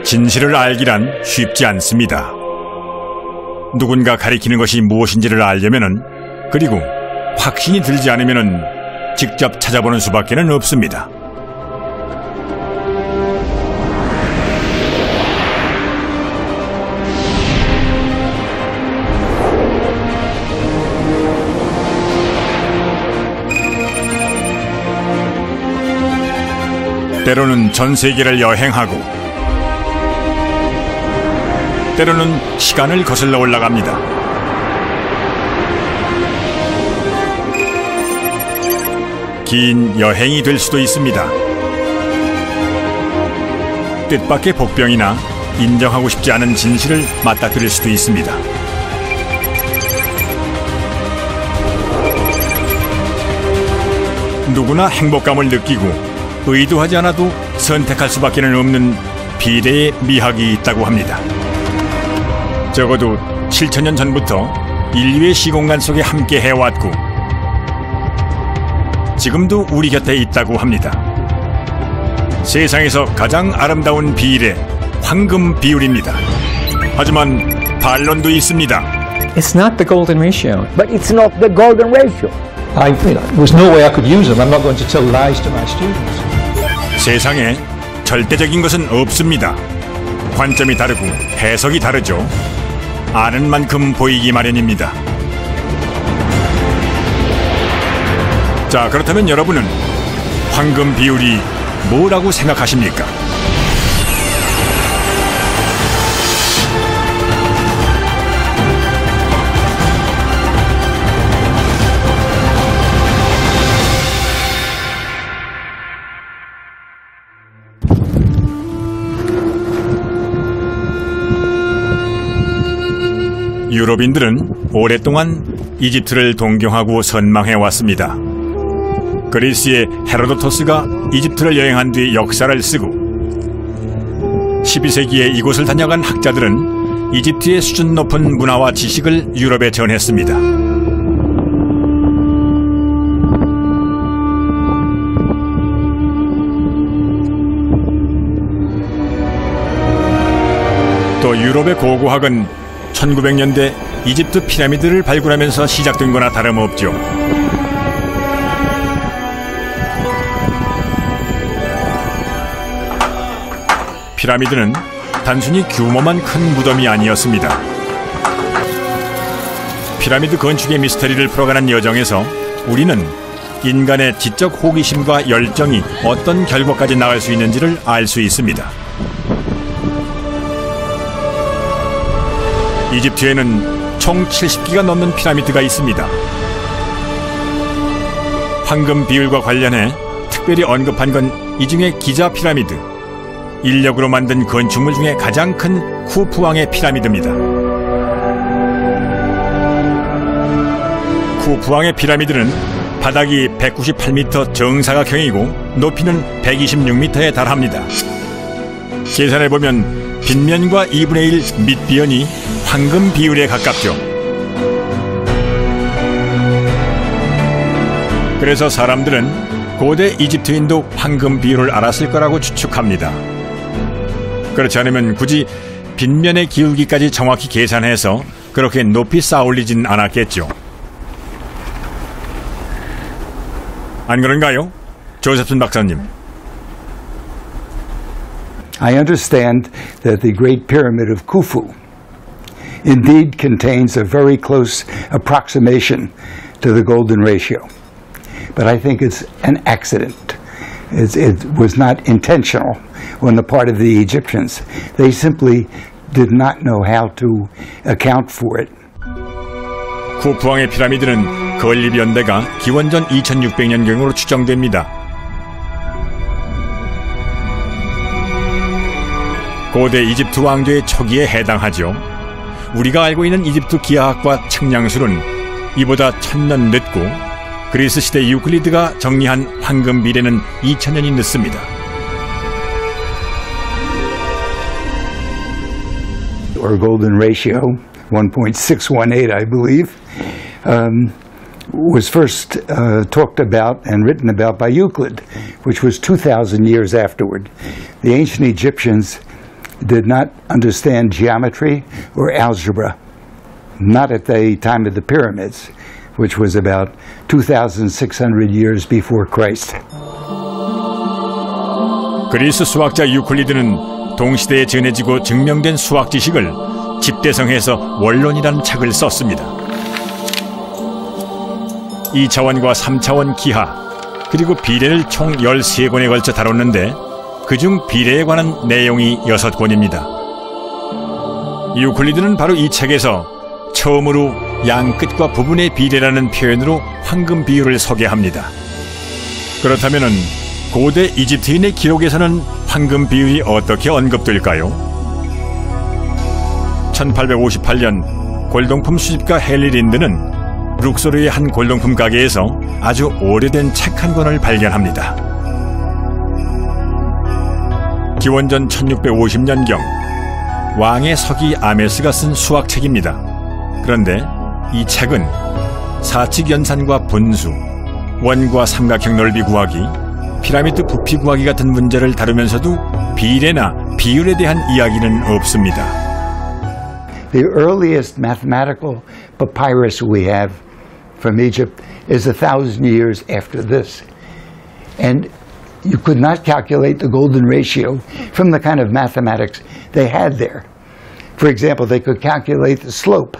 진실을 알기란 쉽지 않습니다. 누군가 가리키는 것이 무엇인지를 알려면은, 그리고 확신이 들지 않으면은 직접 찾아보는 수밖에는 없습니다. 때로는 전 세계를 여행하고, 때로는 시간을 거슬러 올라갑니다. 긴 여행이 될 수도 있습니다. 뜻밖의 복병이나 인정하고 싶지 않은 진실을 맞닥뜨릴 수도 있습니다. 누구나 행복감을 느끼고 의도하지 않아도 선택할 수밖에 없는 비례의 미학이 있다고 합니다. 적어도 7,000년 전부터 인류의 시공간 속에 함께 해왔고 지금도 우리 곁에 있다고 합니다. 세상에서 가장 아름다운 비례, 황금 비율입니다. 하지만 반론도 있습니다. It's not the golden ratio. But it's not the golden ratio. There's no way I could use them. I'm not going to tell lies to my students. 세상에 절대적인 것은 없습니다. 관점이 다르고 해석이 다르죠. 아는 만큼 보이기 마련입니다. 자, 그렇다면 여러분은 황금 비율이 뭐라고 생각하십니까? 유럽인들은 오랫동안 이집트를 동경하고 선망해왔습니다. 그리스의 헤로도토스가 이집트를 여행한 뒤 역사를 쓰고 12세기에 이곳을 다녀간 학자들은 이집트의 수준 높은 문화와 지식을 유럽에 전했습니다. 또 유럽의 고고학은 1900년대 이집트 피라미드를 발굴하면서 시작된 거나 다름없죠. 피라미드는 단순히 규모만 큰 무덤이 아니었습니다. 피라미드 건축의 미스터리를 풀어가는 여정에서 우리는 인간의 지적 호기심과 열정이 어떤 결과까지 나갈 수 있는지를 알 수 있습니다. 이집트에는 총 70기가 넘는 피라미드가 있습니다. 황금 비율과 관련해 특별히 언급한 건 이 중에 기자 피라미드, 인력으로 만든 건축물 중에 가장 큰 쿠푸왕의 피라미드입니다. 쿠푸왕의 피라미드는 바닥이 198m 정사각형이고 높이는 126m에 달합니다. 계산해보면 빗면과 2분의 1 밑비연이 황금 비율에 가깝죠. 그래서 사람들은 고대 이집트인도 황금 비율을 알았을 거라고 추측합니다. 그렇지 않으면 굳이 빗면의 기울기까지 정확히 계산해서 그렇게 높이 쌓아올리진 않았겠죠. 안 그런가요? 조셉슨 박사님. I understand that the Great Pyramid of Khufu indeed contains a very close approximation to the golden ratio. But I think it's an accident. It was not intentional on the part of the Egyptians. They simply did not know how to account for it. 쿠푸왕의 피라미드는 건립 연대가 기원전 2600년경으로 추정됩니다. 고대 이집트 왕조의 초기에 해당하죠. 우리가 알고 있는 이집트 기하학과 측량술은 이보다 1000년 늦고 그리스 시대 유클리드가 정리한 황금 비례는 2000년이 늦습니다. Or golden ratio, 1.618, I believe, was first talked about and written about by Euclid, which was 2,000 years afterward. The ancient Egyptians did not understand geometry or algebra, not at the time of the pyramids, which was about 2,600 years before Christ. 그리스 수학자 유클리드는 동시대에 전해지고 증명된 수학 지식을 집대성해서 원론이라는 책을 썼습니다. 2차원과 3차원 기하, 그리고 비례를 총 13권에 걸쳐 다뤘는데 그중 비례에 관한 내용이 6권입니다. 유클리드는 바로 이 책에서 처음으로 양끝과 부분의 비례라는 표현으로 황금 비율을 소개합니다. 그렇다면 고대 이집트인의 기록에서는 황금 비율이 어떻게 언급될까요? 1858년 골동품 수집가 헨리 린드는 룩소르의 한 골동품 가게에서 아주 오래된 책 한 권을 발견합니다. 기원전 1650년경 왕의 서기 아메스가 쓴 수학책입니다. 그런데 이 책은 사칙 연산과 분수, 원과 삼각형 넓이 구하기, 피라미드 부피 구하기 같은 문제를 다루면서도 비례나 비율에 대한 이야기는 없습니다. The earliest mathematical papyrus we have from Egypt is 1,000 years after this. And you could not calculate the golden ratio from the kind of mathematics they had there. For example, they could calculate the slope.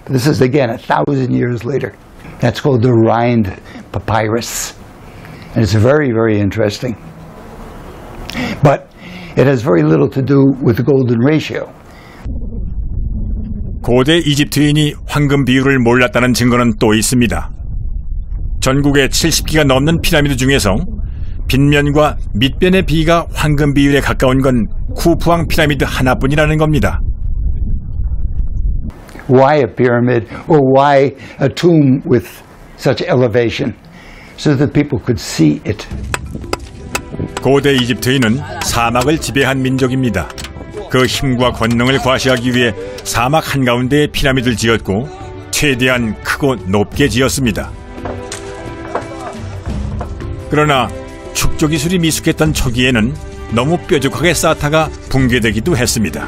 This is again 1,000 years later. That's called the Rhind papyrus. And it's very, very interesting. But it has very little to do with the golden ratio. 고대 이집트인이 황금 비율을 몰랐다는 증거는 또 있습니다. 전국에 70기가 넘는 피라미드 중에서 빗면과 밑변의 비가 황금 비율에 가까운 건 쿠푸왕 피라미드 하나뿐이라는 겁니다. Why a pyramid or why a tomb with such elevation? So that people could see it. 고대 이집트인은 사막을 지배한 민족입니다. 그 힘과 권능을 과시하기 위해 사막 한가운데에 피라미드를 지었고 최대한 크고 높게 지었습니다. 그러나 축조 기술이 미숙했던 초기에는 너무 뾰족하게 쌓다가 붕괴되기도 했습니다.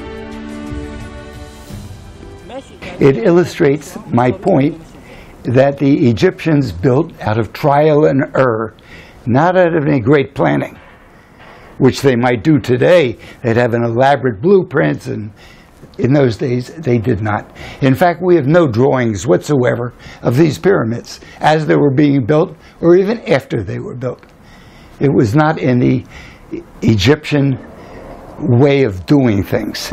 It illustrates my point that the Egyptians built out of trial and error, not out of any great planning, which they might do today. They'd have an elaborate blueprints, and in those days they did not. In fact, we have no drawings whatsoever of these pyramids as they were being built or even after they were built. It was not in the Egyptian way of doing things.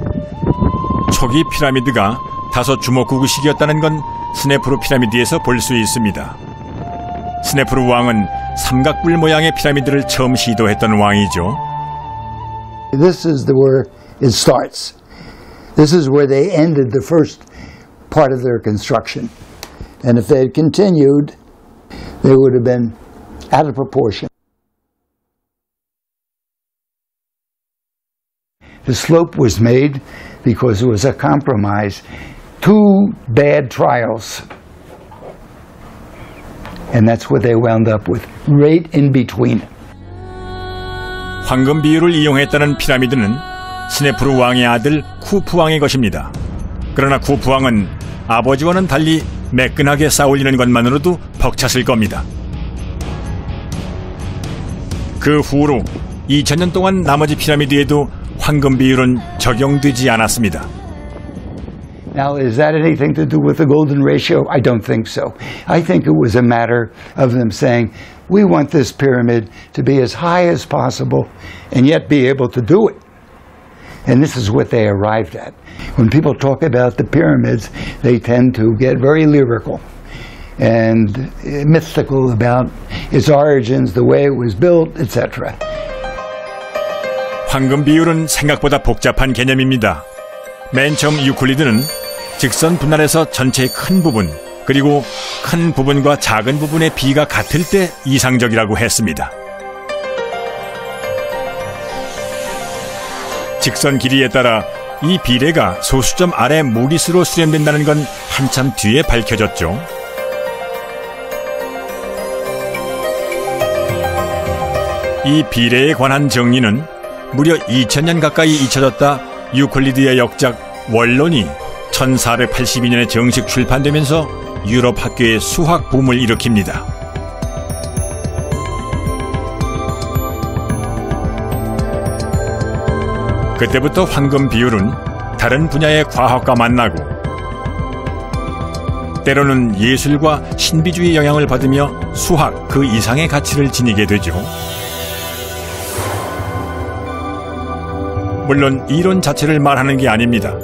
초기 피라미드가 다소 주먹구구식이었다는 건 스네프루 피라미드에서 볼 수 있습니다. 스네프루 왕은 삼각뿔 모양의 피라미드를 처음 시도했던 왕이죠. This is where it starts. This is where they ended the first part of their construction. And if they had continued, they would have been out of proportion. The slope was made because it was a compromise. Two bad trials. And that's what they wound up with, right in between. 황금 비율을 이용했다는 피라미드는 스네프루 왕의 아들 쿠푸 왕의 것입니다. 그러나 쿠푸 왕은 아버지와는 달리 매끈하게 쌓아올리는 것만으로도 벅찼을 겁니다. 그 후로 2000년 동안 나머지 피라미드에도 황금 비율은 적용되지 않았습니다. Now, is that anything to do with the golden ratio? I don't think so. I think it was a matter of them saying, we want this pyramid to be as high as possible and yet be able to do it. And this is what they arrived at. When people talk about the pyramids, they tend to get very lyrical and mystical about its origins, the way it was built, etc. 황금 비율은 생각보다 복잡한 개념입니다. 맨 처음 유클리드는 직선 분할에서 전체의 큰 부분, 그리고 큰 부분과 작은 부분의 비가 같을 때 이상적이라고 했습니다. 직선 길이에 따라 이 비례가 소수점 아래 무리수로 수렴된다는 건 한참 뒤에 밝혀졌죠. 이 비례에 관한 정리는 무려 2000년 가까이 잊혀졌다 유클리드의 역작 원론이 1482년에 정식 출판되면서 유럽 학교의 수학 붐을 일으킵니다. 그때부터 황금 비율은 다른 분야의 과학과 만나고 때로는 예술과 신비주의 영향을 받으며 수학 그 이상의 가치를 지니게 되죠. 물론 이론 자체를 말하는 게 아닙니다.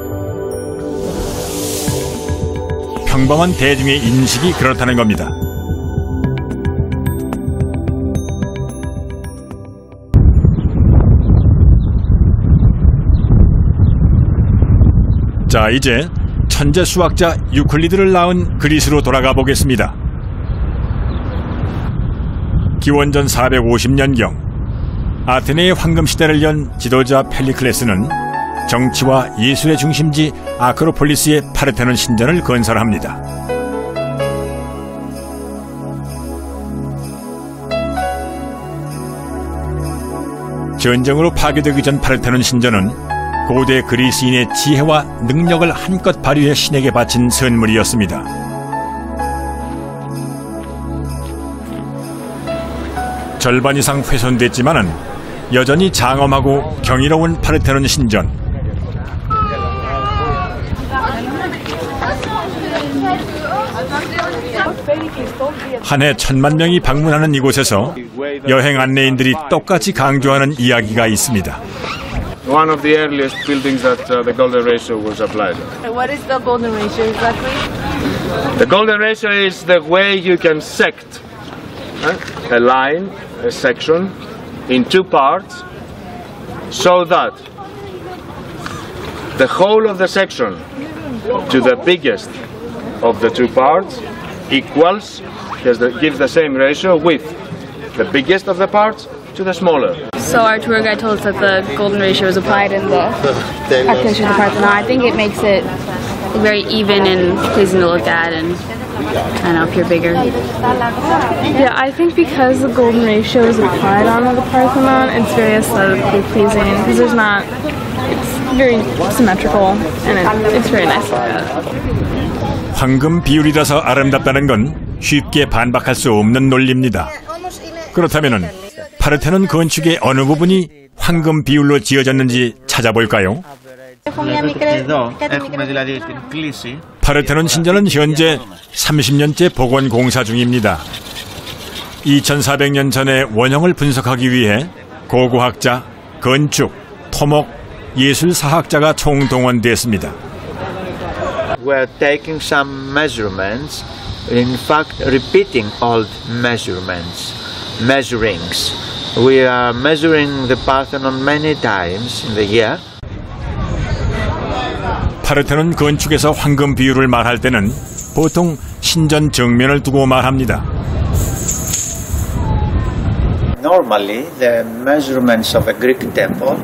평범한 대중의 인식이 그렇다는 겁니다. 자, 이제 천재 수학자 유클리드를 낳은 그리스로 돌아가 보겠습니다. 기원전 450년경 아테네의 황금시대를 연 지도자 펠리클레스는 정치와 예술의 중심지 아크로폴리스의 파르테논 신전을 건설합니다. 전쟁으로 파괴되기 전 파르테논 신전은 고대 그리스인의 지혜와 능력을 한껏 발휘해 신에게 바친 선물이었습니다. 절반 이상 훼손됐지만은 여전히 장엄하고 경이로운 파르테논 신전. 한 해 1000만 명이 방문하는 이곳에서 여행 안내인들이 똑같이 강조하는 이야기가 있습니다. One of the earliest buildings that the golden ratio was applied. What is the golden ratio exactly? The golden ratio is the way you can sect a line, a section, in two parts, so that the whole of the section to the biggest of the two parts equals, gives the same ratio with the biggest of the parts to the smaller. So our tour guide told us that the golden ratio is applied in the architecture of the Parthenon. I think it makes it very even and pleasing to look at, and I don't know if you're bigger. Yeah, I think because the golden ratio is applied on the Parthenon, it's very aesthetically pleasing because it's very symmetrical and it's very nice to look at. 황금 비율이라서 아름답다는 건 쉽게 반박할 수 없는 논리입니다. 그렇다면 파르테논 건축의 어느 부분이 황금 비율로 지어졌는지 찾아볼까요? 파르테논 신전은 현재 30년째 복원 공사 중입니다. 2400년 전의 원형을 분석하기 위해 고고학자, 건축, 토목, 예술사학자가 총동원됐습니다. We're taking some measurements, in fact repeating old measurings. We are measuring the Parthenon many times in the year. 파르테논 건축에서 황금 비율을 말할 때는 보통 신전 정면을 두고 말합니다. Normally, the measurements of a Greek temple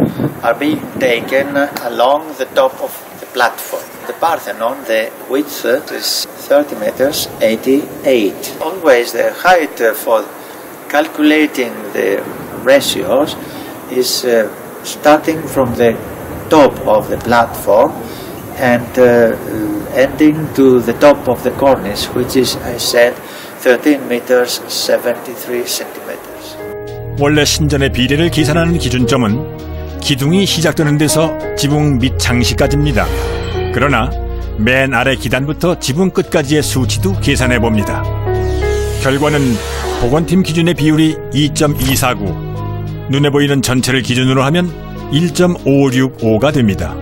are being taken along the top of the platform. The Parthenon, the width is 30 meters, 88. Always the height for calculating the ratios is starting from the top of the platform and ending to the top of the cornice, which is, I said, 13 meters, 73 centimeters. 원래 신전의 비례를 계산하는 기준점은 기둥이 시작되는 데서 지붕 밑 장시까지입니다. 그러나 맨 아래 기단부터 지붕 끝까지의 수치도 계산해 봅니다. 결과는 복원팀 기준의 비율이 2.249, 눈에 보이는 전체를 기준으로 하면 1.565가 됩니다.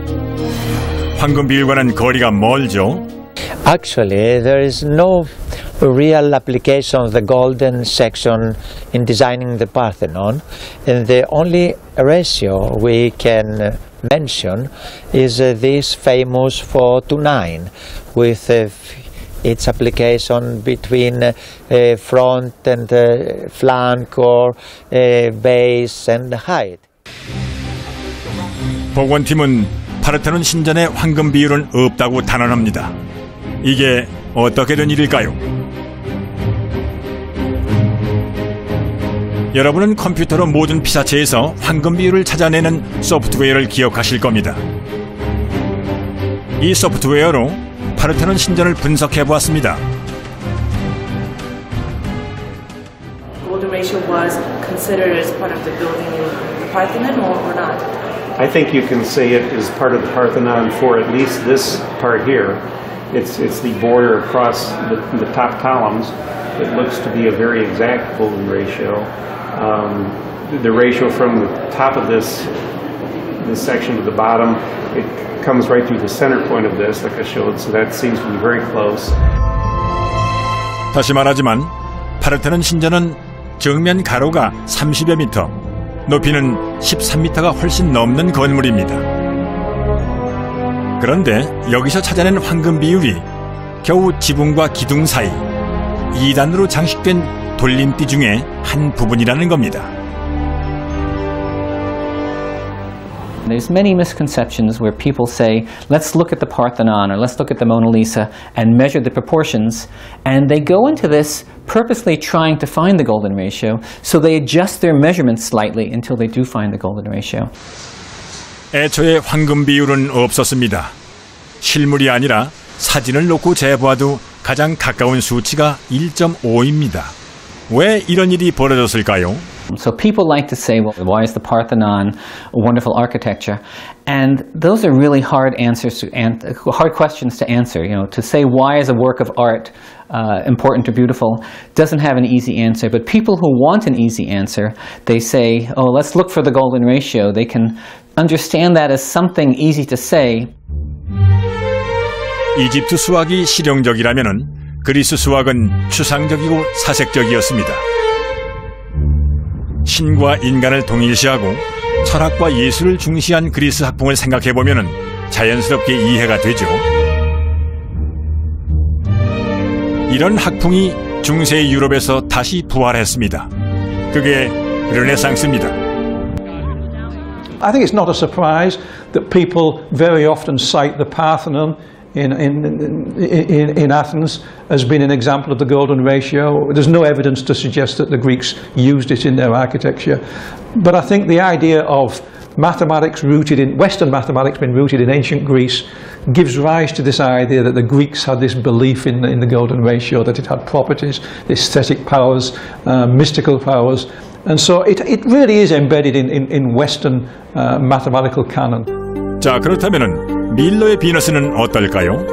황금 비율과는 거리가 멀죠. Actually, there is no real application of the golden section in designing the Parthenon, and the only ratio we can mention is this famous 4:9, with its application between front and flank or base and height. 복원팀은 파르테논 신전의 황금 비율은 없다고 단언합니다. 이게 어떻게 된 일일까요? 여러분은 컴퓨터로 모든 피사체에서 황금 비율을 찾아내는 소프트웨어를 기억하실 겁니다. 이 소프트웨어로 파르테논 신전을 분석해 보았습니다. Golden ratio was considered as part of the building in the Parthenon or not? I think you can say it is part of the Parthenon for at least this part here. It's the border across the top columns. It looks to be a very exact golden ratio. The ratio from the top of this section to the bottom, it comes right through the center point of this, like I showed, so that seems to be very close. 다시 말하지만 파르테논 신전은 정면 가로가 30여 미터, 높이는 13미터가 훨씬 넘는 건물입니다. 그런데 여기서 찾아낸 황금 비율이 겨우 지붕과 기둥 사이 2단으로 장식된 돌림띠 중에 한 부분이라는 겁니다. There's many misconceptions where people say, let's look at the Parthenon or let's look at the Mona Lisa and measure the proportions, and they go into this purposely trying to find the golden ratio, so they adjust their measurements slightly until they do find the golden ratio. 애초에 황금 비율은 없었습니다. 실물이 아니라 사진을 놓고 재보아도 가장 가까운 수치가 1.5입니다. 왜 이런 일이 벌어졌을까요? So people like to say, well, why is the Parthenon a wonderful architecture? And those are really hard questions to answer. You know, to say why is a work of art important or beautiful doesn't have an easy answer. But people who want an easy answer, they say, oh, let's look for the golden ratio. They can understand that as something easy to say. 이집트 수학이 실용적이라면은 그리스 수학은 추상적이고 사색적이었습니다. 신과 인간을 동일시하고 철학과 예술을 중시한 그리스 학풍을 생각해보면 자연스럽게 이해가 되죠. 이런 학풍이 중세 유럽에서 다시 부활했습니다. 그게 르네상스입니다. I think it's not a surprise that people very often cite the Parthenon in Athens as being an example of the golden ratio. There's no evidence to suggest that the Greeks used it in their architecture. But I think the idea of mathematics rooted in Western mathematics being rooted in ancient Greece gives rise to this idea that the Greeks had this belief in the golden ratio, that it had properties, aesthetic powers, mystical powers. And so it really is embedded in Western mathematical canon. 자, 그렇다면은 밀러의 비너스는 어떨까요?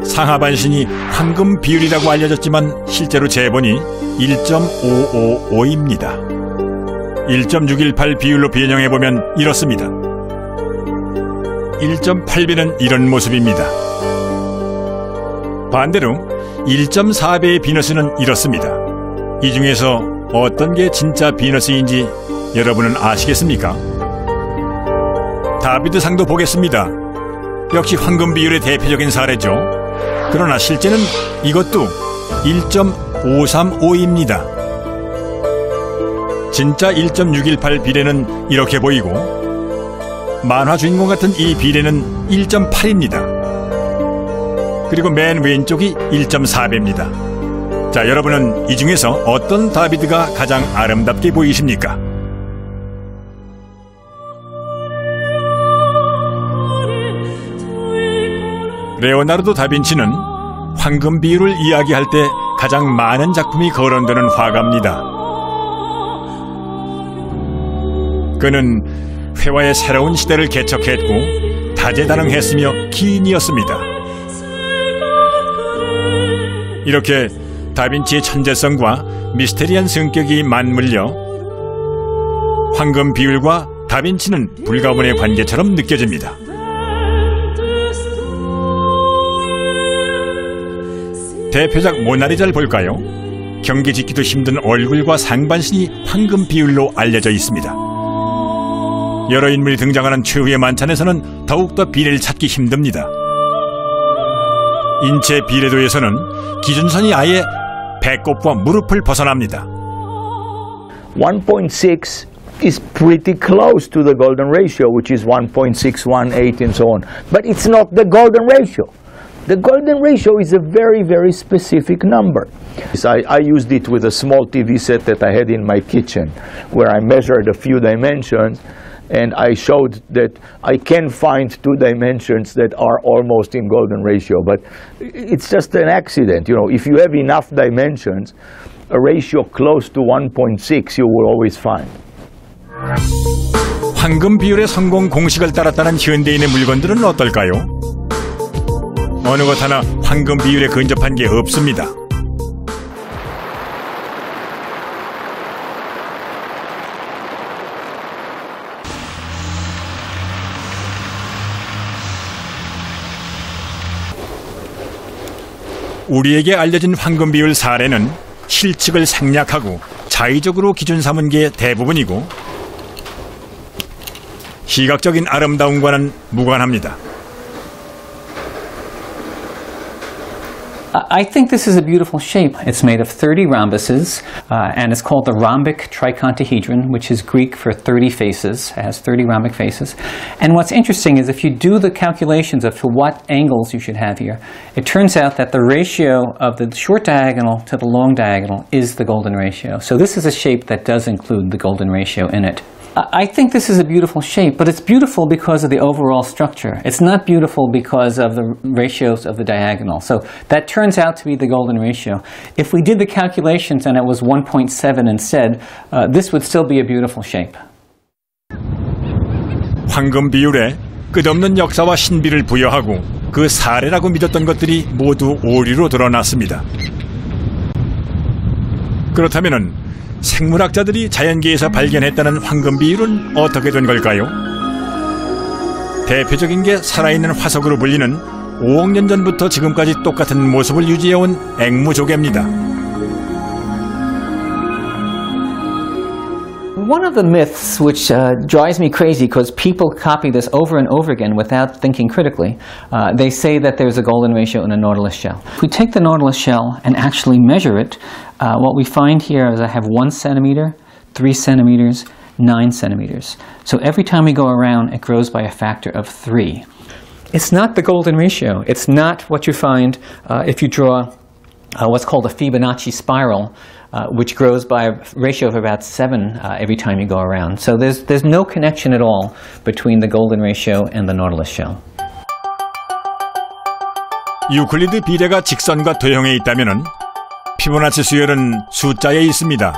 상하반신이 황금 비율이라고 알려졌지만 실제로 재보니 1.555입니다. 1.618 비율로 변형해보면 이렇습니다. 1.8배는 이런 모습입니다. 반대로 1.4배의 비너스는 이렇습니다. 이 중에서 어떤 게 진짜 비너스인지 여러분은 아시겠습니까? 다비드상도 보겠습니다. 역시 황금 비율의 대표적인 사례죠. 그러나 실제는 이것도 1.535입니다. 진짜 1.618 비례는 이렇게 보이고 만화 주인공 같은 이 비례는 1.8입니다. 그리고 맨 왼쪽이 1.4배입니다. 자, 여러분은 이 중에서 어떤 다비드가 가장 아름답게 보이십니까? 레오나르도 다빈치는 황금 비율을 이야기할 때 가장 많은 작품이 거론되는 화가입니다. 그는 회화의 새로운 시대를 개척했고 다재다능했으며 기인이었습니다. 이렇게 다빈치의 천재성과 미스테리한 성격이 맞물려 황금 비율과 다빈치는 불가분의 관계처럼 느껴집니다. 대표작 모나리자를 볼까요? 경계 짓기도 힘든 얼굴과 상반신이 황금 비율로 알려져 있습니다. 여러 인물이 등장하는 최후의 만찬에서는 더욱더 비례를 찾기 힘듭니다. 인체 비례도에서는 기준선이 아예 배꼽과 무릎을 벗어납니다. 1.6 is pretty close to the golden ratio, which is 1.618 and so on. But it's not the golden ratio. The golden ratio is a very, very specific number. I used it with a small TV set that I had in my kitchen, where I measured a few dimensions, and I showed that I can find two dimensions that are almost in golden ratio, but it's just an accident. You know, if you have enough dimensions, a ratio close to 1.6 you will always find. 황금 비율의 성공 공식을 따랐다는 현대인의 물건들은 어떨까요? 어느 것 하나 황금 비율에 근접한 게 없습니다. 우리에게 알려진 황금 비율 사례는 실측을 생략하고 자의적으로 기준 삼은 게 대부분이고 시각적인 아름다움과는 무관합니다. I think this is a beautiful shape. It's made of 30 rhombuses, and it's called the rhombic tricontahedron, which is Greek for 30 faces. It has 30 rhombic faces. And what's interesting is if you do the calculations of what angles you should have here, it turns out that the ratio of the short diagonal to the long diagonal is the golden ratio. So this is a shape that does include the golden ratio in it. I think this is a beautiful shape, but it's beautiful because of the overall structure. It's not beautiful because of the ratios of the diagonal. So that turns out to be the golden ratio. If we did the calculations and it was 1.7 instead, this would still be a beautiful shape. 황금 비율에 끝없는 역사와 신비를 부여하고 그 사례라고 믿었던 것들이 모두 오류로 드러났습니다. 그렇다면은 생물학자들이 자연계에서 발견했다는 황금 비율은 어떻게 된 걸까요? 대표적인 게 살아있는 화석으로 불리는 5억 년 전부터 지금까지 똑같은 모습을 유지해온 앵무조개입니다. One of the myths which drives me crazy because people copy this over and over again without thinking critically, they say that there's a golden ratio in a nautilus shell. If we take the nautilus shell and actually measure it, what we find here is I have 1 centimeter, 3 centimeters, 9 centimeters. So every time we go around, it grows by a factor of 3. It's not the golden ratio. It's not what you find if you draw what's called a Fibonacci spiral, which grows by a ratio of about 7 every time you go around. So there's no connection at all between the golden ratio and the nautilus shell. 유클리드 비례가 직선과 도형에 있다면은 피보나치 수열은 숫자에 있습니다.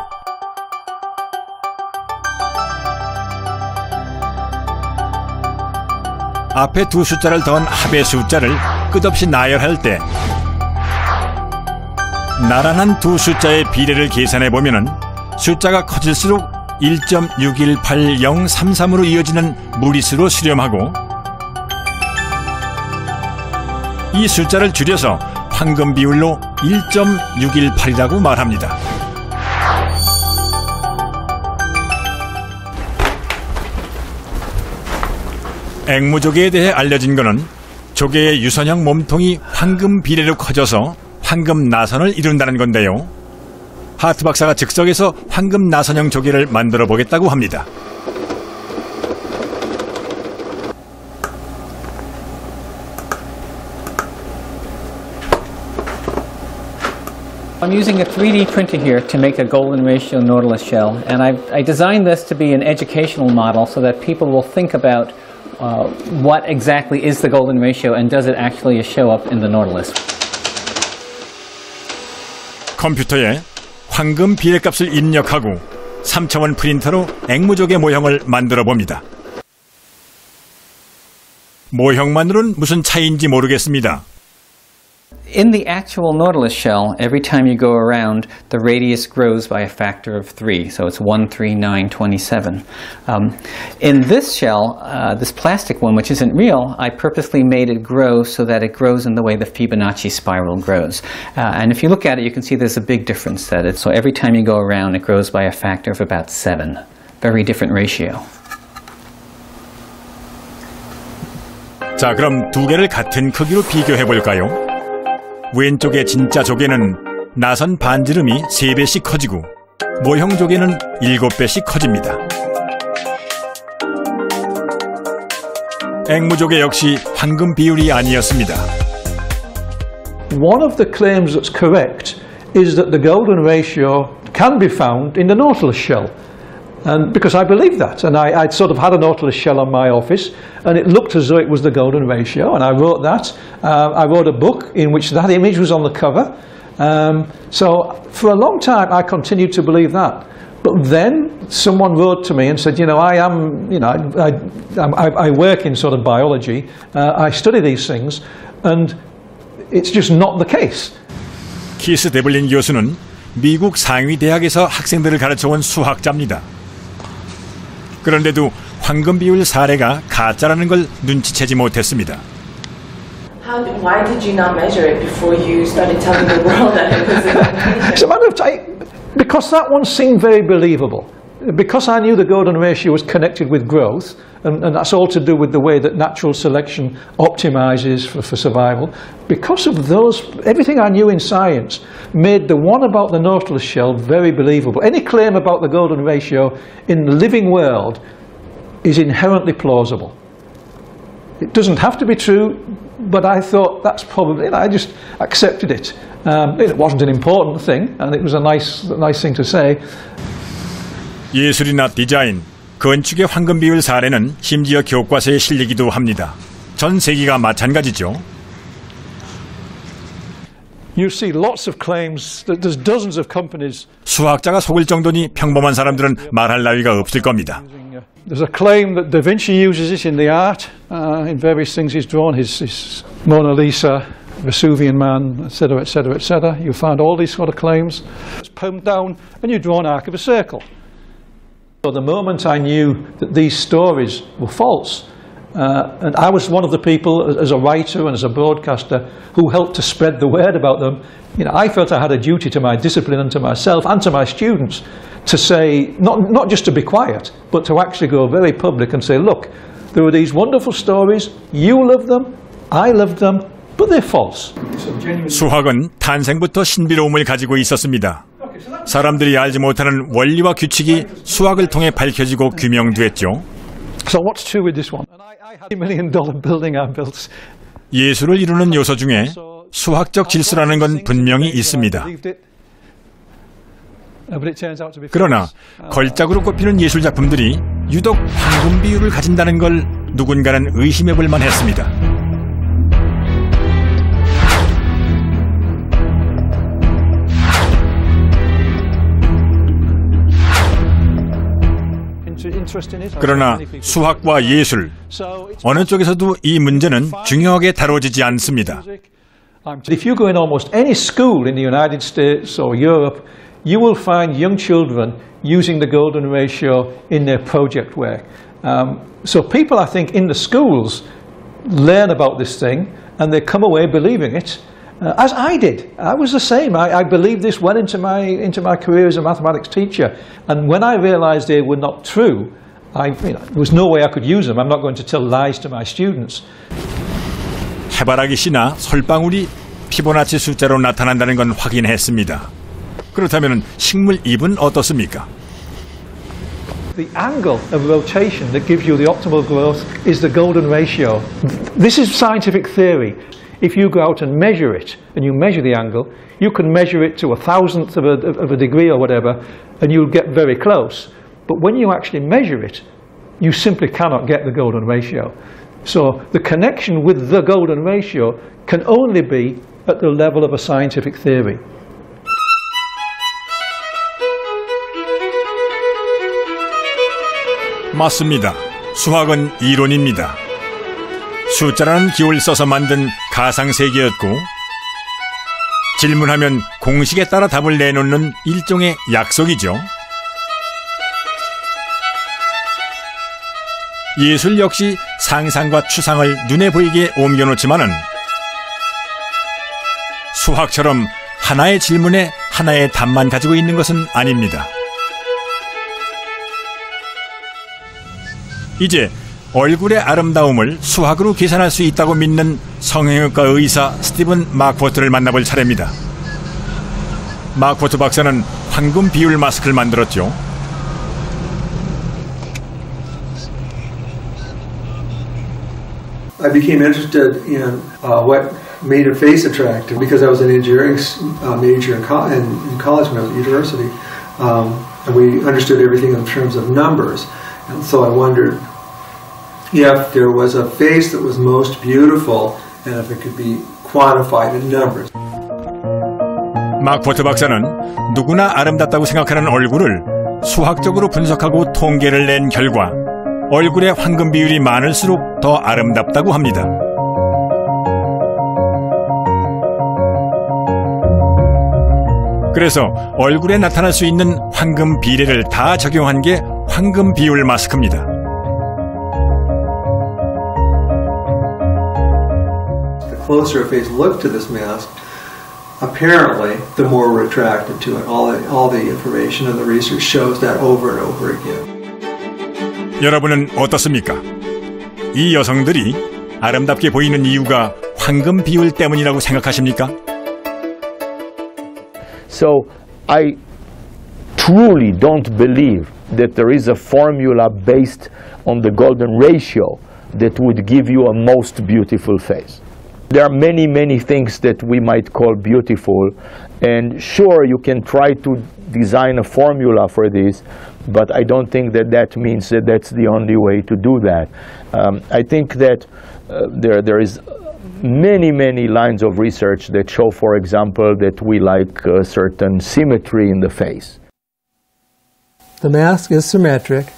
앞에 두 숫자를 더한 합의 숫자를 끝없이 나열할 때 나란한 두 숫자의 비례를 계산해 보면은 숫자가 커질수록 1.618033으로 이어지는 무리수로 수렴하고 이 숫자를 줄여서 황금 비율로 1.618이라고 말합니다. 앵무조개에 대해 알려진 것은 조개의 유선형 몸통이 황금 비례로 커져서 황금 나선을 이룬다는 건데요. 하트 박사가 즉석에서 황금 나선형 조개를 만들어 보겠다고 합니다. I'm using a 3D printer here to make a golden ratio nautilus shell, and I designed this to be an educational model so that people will think about what exactly is the golden ratio and does it actually show up in the nautilus. 컴퓨터에 황금 비례값을 입력하고 3차원 프린터로 앵무조개 모형을 만들어 봅니다. 모형만으로는 무슨 차이인지 모르겠습니다. In the actual nautilus shell, every time you go around, the radius grows by a factor of 3, so it's 1, 3, 9, 27. In this shell, this plastic one, which isn't real, I purposely made it grow so that it grows in the way the Fibonacci spiral grows. And if you look at it, you can see there's a big difference. So every time you go around, it grows by a factor of about 7. Very different ratio. 자, 그럼 두 개를 같은 크기로 비교해 볼까요? 왼쪽의 진짜 조개는 나선 반지름이 3배씩 커지고 모형 조개는 7배씩 커집니다. 앵무조개 역시 황금 비율이 아니었습니다. One of the claims that's correct is that the golden ratio can be found in the nautilus shell. And because I believed that, and I'd sort of had a Nautilus shell on my office, and it looked as though it was the golden ratio, and I wrote that. I wrote a book in which that image was on the cover. So for a long time I continued to believe that. But then someone wrote to me and said, I work in sort of biology, I study these things, and it's just not the case. 키스 데블린 교수는 미국 상위 대학에서 학생들을 가르쳐온 수학자입니다. 그런데도 황금 비율 사례가 가짜라는 걸 눈치채지 못했습니다. Why did you not measure it before you started telling the world that it was a competition? It's a matter of time, because that one seemed very believable. Because I knew the golden ratio was connected with growth, and that's all to do with the way that natural selection optimizes for survival. Because of those, everything I knew in science made the one about the Nautilus shell very believable. Any claim about the golden ratio in the living world is inherently plausible. It doesn't have to be true, but I thought that's probably, I just accepted it. It wasn't an important thing, and it was a nice thing to say. 예술이나 디자인, 건축의 황금 비율 사례는 심지어 교과서에 실리기도 합니다. 전 세계가 마찬가지죠. You see lots of claims. There's dozens of companies. 수학자가 속을 정도니 평범한 사람들은 말할 나위가 없을 겁니다. There's a claim that Da Vinci uses it in the art, in various things he's drawn, his Mona Lisa, Vesuvian Man, etc., etc., etc. You find all these sort of claims. It's pumped down, and you draw an arc of a circle. So the moment I knew that these stories were false, and I was one of the people, as a writer and as a broadcaster, who helped to spread the word about them, I felt I had a duty to my discipline and to myself and to my students to say, not just to be quiet, but to actually go very public and say, look, there are these wonderful stories, you love them, I loved them, but they're false. 수학은 탄생부터 신비로움을 가지고 있었습니다. 사람들이 알지 못하는 원리와 규칙이 수학을 통해 밝혀지고 규명됐죠. So what's true with this one? I had $1 million building I built. 예술을 이루는 요소 중에 수학적 질서라는 건 분명히 있습니다. 그러나 걸작으로 꼽히는 예술 작품들이 유독 황금 비율을 가진다는 걸 누군가는 의심해 볼 만했습니다. 그러나 수학과 예술, 어느 쪽에서도 이 문제는 중요하게 다뤄지지 않습니다. If you go in almost any school in the United States or Europe, you will find young children using the golden ratio in their project work. So people, I think, in the schools learn about this thing and they come away believing it. As I did. I was the same. I believed this well into my career as a mathematics teacher. And when I realized they were not true, there was no way I could use them. I'm not going to tell lies to my students. 해바라기 씨나 솔방울이 피보나치 숫자로 나타난다는 건 확인했습니다. 그렇다면 식물 잎은 어떻습니까? The angle of rotation that gives you the optimal growth is the golden ratio. This is scientific theory. If you go out and measure it, and you measure the angle, you can measure it to 1,000th of a degree or whatever, and you'll get very close. But when you actually measure it, you simply cannot get the golden ratio. So the connection with the golden ratio can only be at the level of a scientific theory. 맞습니다. 수학은 이론입니다. 숫자라는 기호를 써서 만든 가상세계였고 질문하면 공식에 따라 답을 내놓는 일종의 약속이죠. 예술 역시 상상과 추상을 눈에 보이게 옮겨놓지만은 수학처럼 하나의 질문에 하나의 답만 가지고 있는 것은 아닙니다. 이제 얼굴의 아름다움을 수학으로 계산할 수 있다고 믿는 성형외과 의사 스티븐 마크포트를 만나볼 차례입니다. 마크포트 박사는 황금 비율 마스크를 만들었죠. I became interested in what made a face attractive because I was an engineering major in college when I was at university. and we understood everything in terms of numbers. And so I wondered if there was a face that was most beautiful and if it could be quantified in numbers. 막 포트 박사는 누구나 아름답다고 생각하는 얼굴을 수학적으로 분석하고 통계를 낸 결과 얼굴의 황금 비율이 많을수록 더 아름답다고 합니다. 그래서 얼굴에 나타날 수 있는 황금 비례를 다 적용한 게 황금 비율 마스크입니다. The closer a face looked to this mask, apparently, the more we're attracted to it. All the information and the research shows that over and over again. 여러분은 어떻습니까? 이 여성들이 아름답게 보이는 이유가 황금 비율 때문이라고 생각하십니까? So I truly don't believe that there is a formula based on the golden ratio that would give you a most beautiful face. There are many things that we might call beautiful, and sure, you can try to design a formula for this, but I don't think that that means that that's the only way to do that. I think that there is many lines of research that show, for example, that we like a certain symmetry in the face. The mask is symmetric,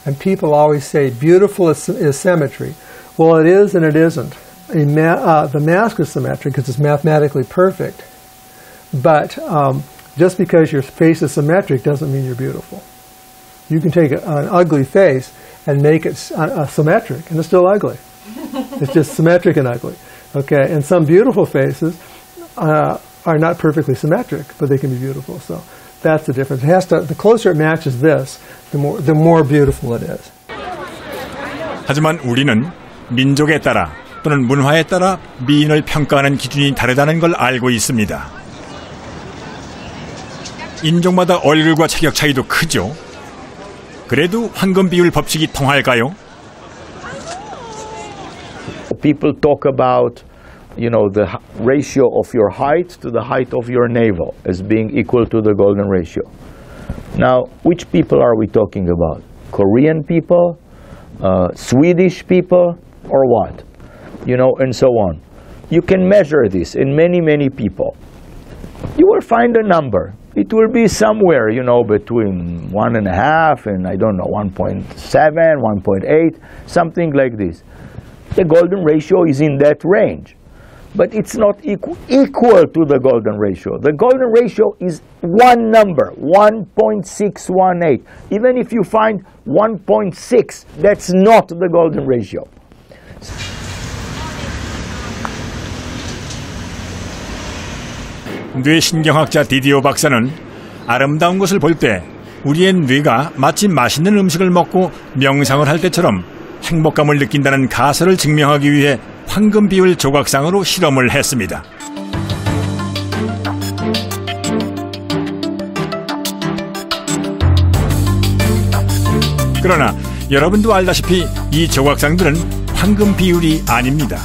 and people always say beautiful is symmetry. Well, it is and it isn't. The mask is symmetric because it's mathematically perfect, but just because your face is symmetric doesn't mean you're beautiful. You can take an ugly face and make it symmetric, and it's still ugly. It's just symmetric and ugly. Okay, and some beautiful faces are not perfectly symmetric, but they can be beautiful. So that's the difference. It has to. The closer it matches this, the more beautiful it is. 하지만 우리는 민족에 따라 또는 문화에 따라 미인을 평가하는 기준이 다르다는 걸 알고 있습니다. 인종마다 얼굴과 체격 차이도 크죠. 그래도 황금 비율 법칙이 통할까요? People talk about, the ratio of your height to the height of your navel as being equal to the golden ratio. Now, which people are we talking about? Korean people, Swedish people, or what? And so on. You can measure this in many people. You will find a number. It will be somewhere, between 1.5 and 1.7, 1.8, something like this. The golden ratio is in that range, but it's not equal to the golden ratio. The golden ratio is one number, 1.618. Even if you find 1.6, that's not the golden ratio. 뇌신경학자 디디오 박사는 아름다운 것을 볼 때 우리의 뇌가 마치 맛있는 음식을 먹고 명상을 할 때처럼 행복감을 느낀다는 가설을 증명하기 위해 황금 비율 조각상으로 실험을 했습니다. 그러나 여러분도 알다시피 이 조각상들은 황금 비율이 아닙니다.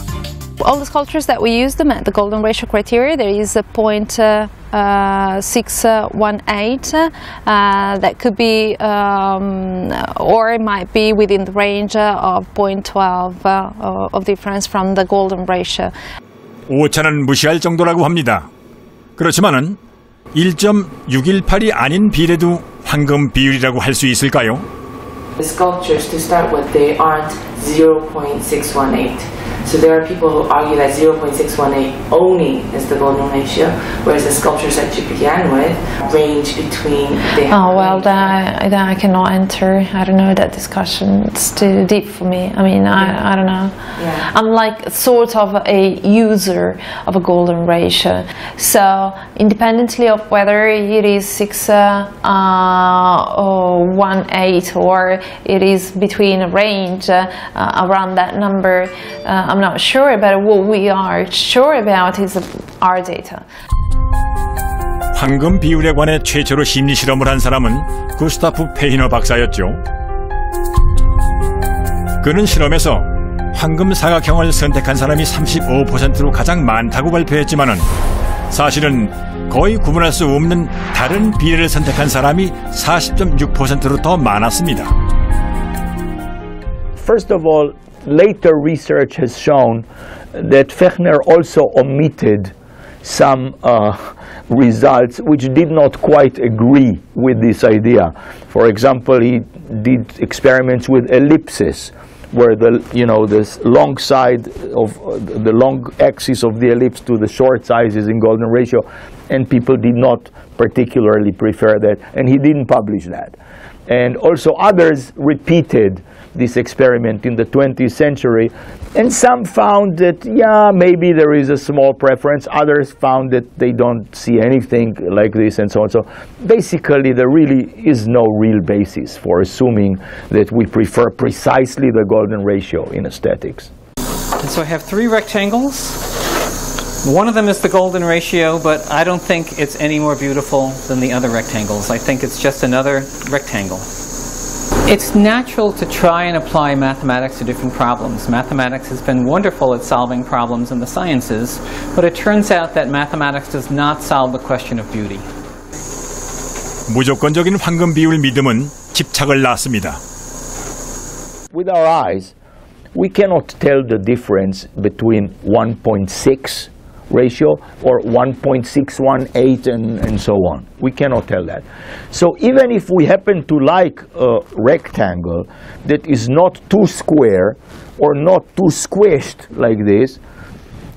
All the sculptures that we use them at the golden ratio criteria, there is a 0.618 that could be or it might be within the range of 0.12 of difference from the golden ratio. 오차는 무시할 정도라고 합니다. 그렇지만은 1.618이 아닌 비례도 황금 비율이라고 할 수 있을까요? The sculptures, to start with, they aren't 0.618. So there are people who argue that 0.618 only is the golden ratio, whereas the sculptures that you began with range between... That I cannot enter. I don't know, that discussion. It's too deep for me. I mean, I don't know. Yeah. I'm like sort of a user of a golden ratio. So independently of whether it is 618 or it is between a range around that number, I'm not sure, but what we are sure about is our data. 황금 비율에 관해 최초로 심리 실험을 한 사람은 구스타프 페히너 박사였죠. 그는 실험에서 황금 사각형을 선택한 사람이 35%로 가장 많다고 발표했지만은 사실은 거의 구분할 수 없는 다른 비례를 선택한 사람이 40.6%로 더 많았습니다. First of all, later research has shown that Fechner also omitted some results which did not quite agree with this idea. For example, he did experiments with ellipses, where the long side of the long axis of the ellipse to the short size is in golden ratio, and people did not particularly prefer that, and he didn't publish that. And also others repeated this experiment in the 20th century, and some found that, yeah, maybe there is a small preference. Others found that they don't see anything like this, and so on. So basically, there really is no real basis for assuming that we prefer precisely the golden ratio in aesthetics. And so I have three rectangles. One of them is the golden ratio, but I don't think it's any more beautiful than the other rectangles. I think it's just another rectangle. It's natural to try and apply mathematics to different problems. Mathematics has been wonderful at solving problems in the sciences, but it turns out that mathematics does not solve the question of beauty. 무조건적인 황금 비율 믿음은 집착을 낳습니다. With our eyes, we cannot tell the difference between 1.6 ratio or 1.618 and so on. We cannot tell that. So even if we happen to like a rectangle that is not too square or not too squished like this,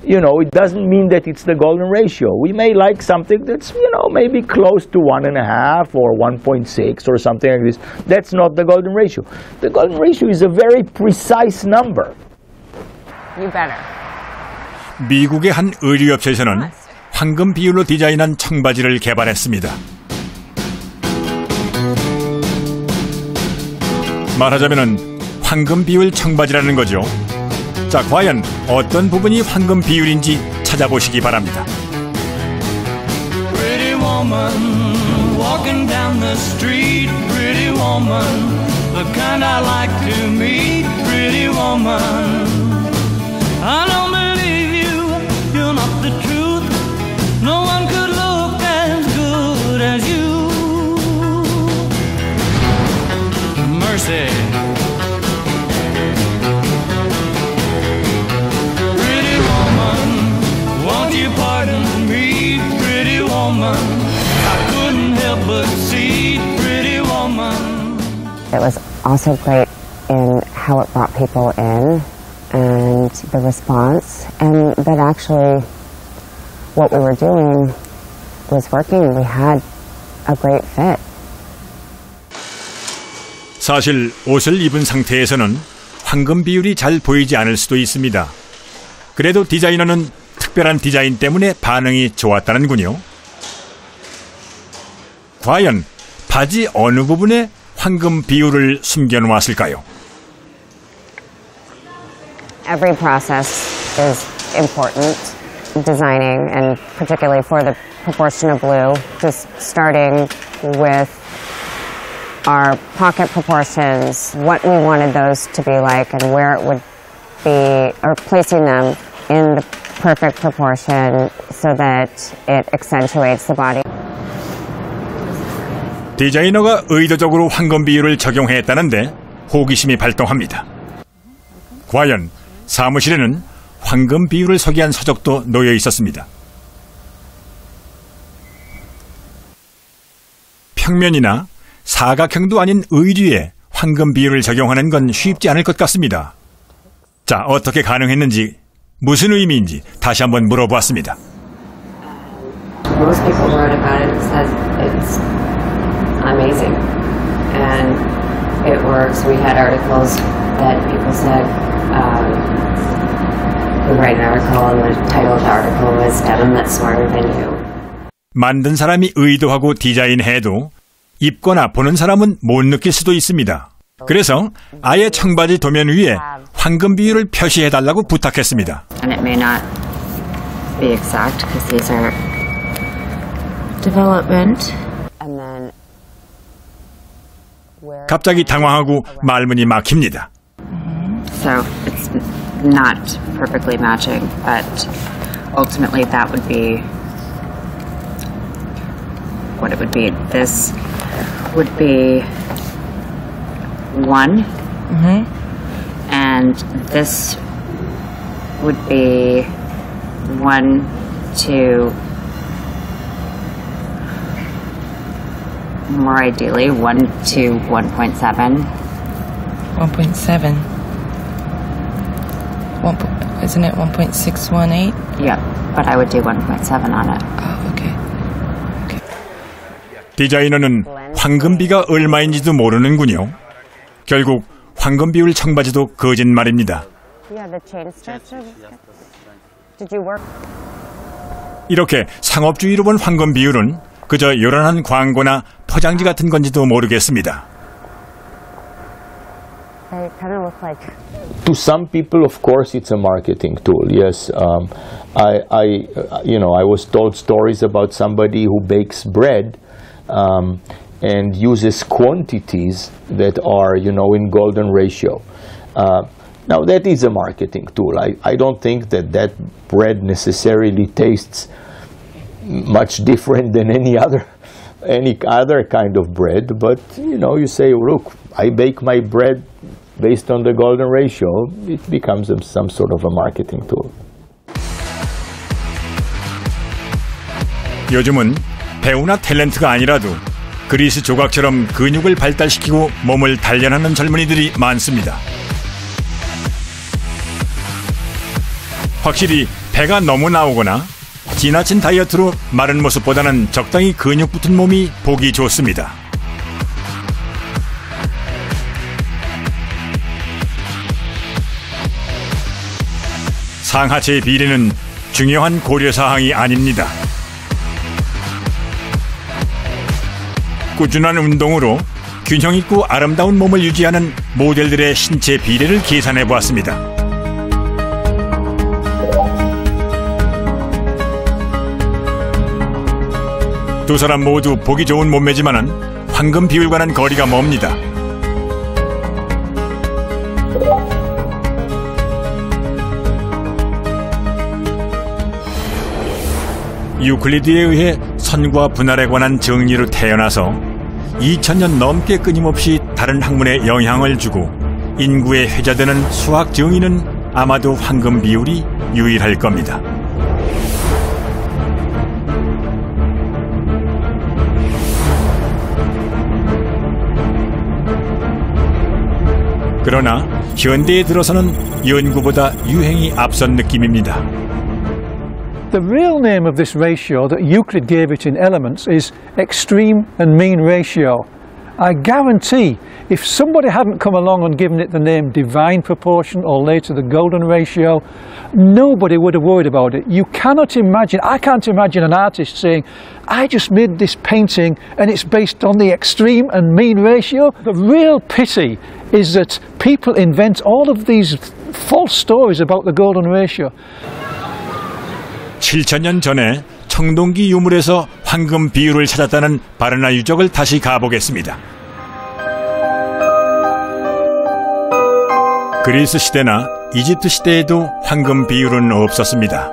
it doesn't mean that it's the golden ratio. We may like something that's, maybe close to 1.5 or 1.6 or something like this. That's not the golden ratio. The golden ratio is a very precise number. You better. 미국의 한 의류업체에서는 황금 비율로 디자인한 청바지를 개발했습니다. 말하자면 황금 비율 청바지라는 거죠. 자, 과연 어떤 부분이 황금 비율인지 찾아보시기 바랍니다. Pretty woman walking down the street, pretty woman, the kind I like to meet, pretty woman. I don't believe you, you're not the truth. No one could look as good as you. Mercy. Pretty woman, won't you pardon me, pretty woman? I couldn't help but see, pretty woman. It was also great in how it brought people in and the response, and that actually what we were doing was working. We had a great fit. 사실 옷을 입은 상태에서는 황금 비율이 잘 보이지 않을 수도 있습니다. 그래도 디자이너는 특별한 디자인 때문에 반응이 좋았다는군요. 과연 바지 어느 부분에 황금 비율을 숨겨놓았을까요? Every process is important, designing, and particularly for the proportion of blue, just starting with our pocket proportions, what we wanted those to be like and where it would be, or placing them in the perfect proportion so that it accentuates the body. 디자이너가 의도적으로 황금 비율을 적용했다는데 호기심이 발동합니다. 과연 사무실에는 황금 비율을 소개한 서적도 놓여 있었습니다. 평면이나 사각형도 아닌 의류에 황금 비율을 적용하는 건 쉽지 않을 것 같습니다. 자, 어떻게 가능했는지, 무슨 의미인지 다시 한번 물어보았습니다. Most people wrote about it and said it's amazing and it works. We had articles that people said, we write an article and the title of the article was Denim That's Smarter Than You. 만든 사람이 의도하고 디자인해도 입거나 보는 사람은 못 느낄 수도 있습니다. 그래서 아예 청바지 도면 위에 황금 비율을 표시해달라고 부탁했습니다. And it may not be exact because these are development. And then 갑자기 당황하고 말문이 막힙니다. So it's not perfectly matching, but ultimately that would be what it would be. This would be 1, and this would be 1, 2, more ideally 1 to 1.7. 1.7. Isn't it 1.618? Yeah, but I would do 1.7 on it. Oh, okay. 디자이너는 황금비가 얼마인지도 모르는군요. 결국 황금 비율 청바지도 거짓말입니다. 이렇게 상업주의로 본 황금 비율은 그저 요란한 광고나 포장지 같은 건지도 모르겠습니다. To some people, of course, it's a marketing tool. Yes, I was told stories about somebody who bakes bread and uses quantities that are, in golden ratio. Now, that is a marketing tool. I don't think that bread necessarily tastes much different than any other kind of bread. But, you say, look, I bake my bread based on the golden ratio. It becomes some sort of a marketing tool. 요즘은 배우나 탤런트가 아니라도 그리스 조각처럼 근육을 발달시키고 몸을 단련하는 젊은이들이 많습니다. 확실히 배가 너무 나오거나 지나친 다이어트로 마른 모습보다는 적당히 근육 붙은 몸이 보기 좋습니다. 상하체의 비례는 중요한 고려사항이 아닙니다. 꾸준한 운동으로 균형 있고 아름다운 몸을 유지하는 모델들의 신체 비례를 계산해 보았습니다. 두 사람 모두 보기 좋은 몸매지만은 황금 비율과는 거리가 멉니다. 유클리드에 의해 선과 분할에 관한 정리로 태어나서 2000년 넘게 끊임없이 다른 학문에 영향을 주고 인구에 회자되는 수학 정의는 아마도 황금 비율이 유일할 겁니다. 그러나 현대에 들어서는 연구보다 유행이 앞선 느낌입니다. The real name of this ratio that Euclid gave it in Elements is extreme and mean ratio. I guarantee if somebody hadn't come along and given it the name divine proportion or later the golden ratio, nobody would have worried about it. You cannot imagine, I can't imagine an artist saying, I just made this painting and it's based on the extreme and mean ratio. The real pity is that people invent all of these false stories about the golden ratio. 7000년 전에 청동기 유물에서 황금 비율을 찾았다는 바르나 유적을 다시 가보겠습니다. 그리스 시대나 이집트 시대에도 황금 비율은 없었습니다.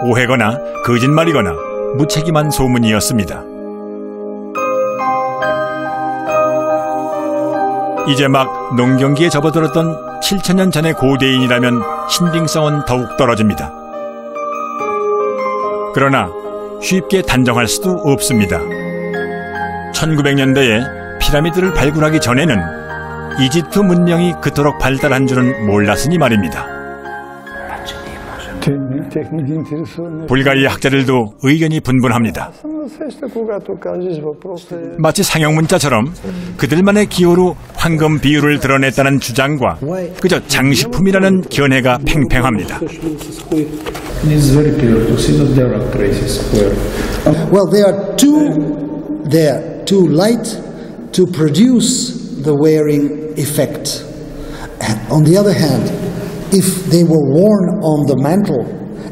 오해거나 거짓말이거나 무책임한 소문이었습니다. 이제 막 농경기에 접어들었던 7000년 전의 고대인이라면 신빙성은 더욱 떨어집니다. 그러나 쉽게 단정할 수도 없습니다. 1900년대에 피라미드를 발굴하기 전에는 이집트 문명이 그토록 발달한 줄은 몰랐으니 말입니다. 불가리아 학자들도 의견이 분분합니다. 마치 상형문자처럼 그들만의 기호로 황금 비율을 드러냈다는 주장과 그저 장식품이라는 견해가 팽팽합니다. Well, they are too light to produce the wearing effect. On the other hand, if they were worn on the mantle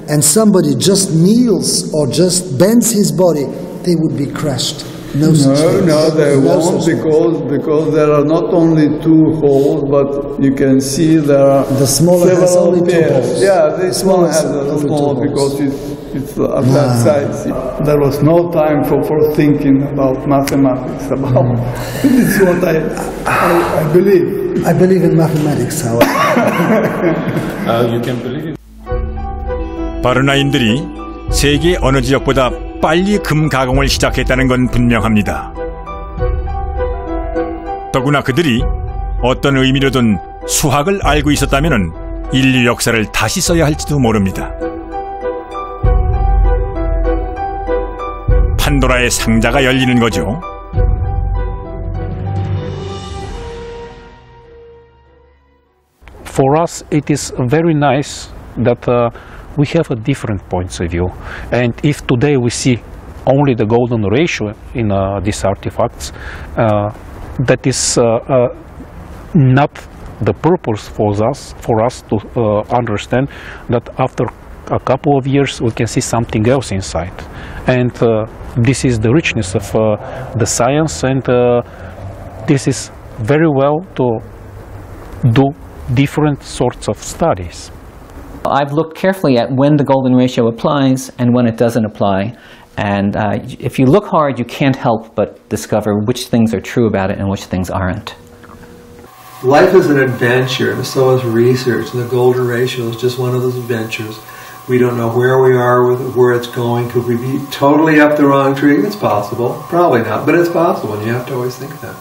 and somebody just kneels or just bends his body, they would be crushed. No, they won't because there are not only 2 holes, but you can see there are the smaller has only 2 holes. Yeah, this one has a small because it's at that size. There was no time for thinking about mathematics. This is what I believe. I believe in mathematics, however. You can believe it. 바르나인들이 세계 어느 지역보다 빨리 금 가공을 시작했다는 건 분명합니다. 더구나 그들이 어떤 의미로든 수학을 알고 있었다면 인류 역사를 다시 써야 할지도 모릅니다. 판도라의 상자가 열리는 거죠. For us, it is very nice that we have a different points of view. And if today we see only the golden ratio in these artifacts, that is not the purpose for us to understand that after a couple of years we can see something else inside. And this is the richness of the science, and this is very well to do different sorts of studies. I've looked carefully at when the golden ratio applies and when it doesn't apply. And if you look hard, you can't help but discover which things are true about it and which things aren't. Life is an adventure, and so is research. And the golden ratio is just one of those adventures. We don't know where we are, where it's going. Could we be totally up the wrong tree? It's possible. Probably not, but it's possible, and you have to always think that.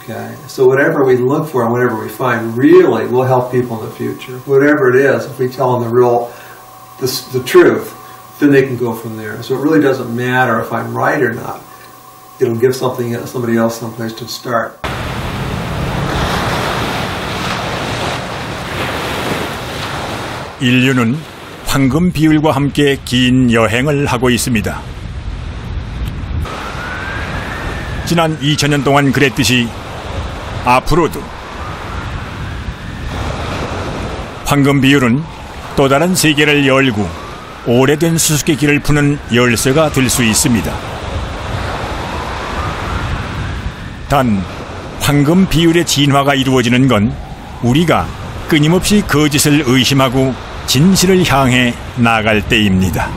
Okay, so whatever we look for and whatever we find really will help people in the future. Whatever it is, if we tell them the truth, then they can go from there. So it really doesn't matter if I'm right or not. It'll give somebody else someplace to start. 인류는 황금 비율과 함께 긴 여행을 하고 있습니다. 지난 2000년 동안 그랬듯이 앞으로도 황금 비율은 또 다른 세계를 열고 오래된 수수께끼를 푸는 열쇠가 될 수 있습니다. 단 황금 비율의 진화가 이루어지는 건 우리가 끊임없이 거짓을 의심하고 진실을 향해 나아갈 때입니다.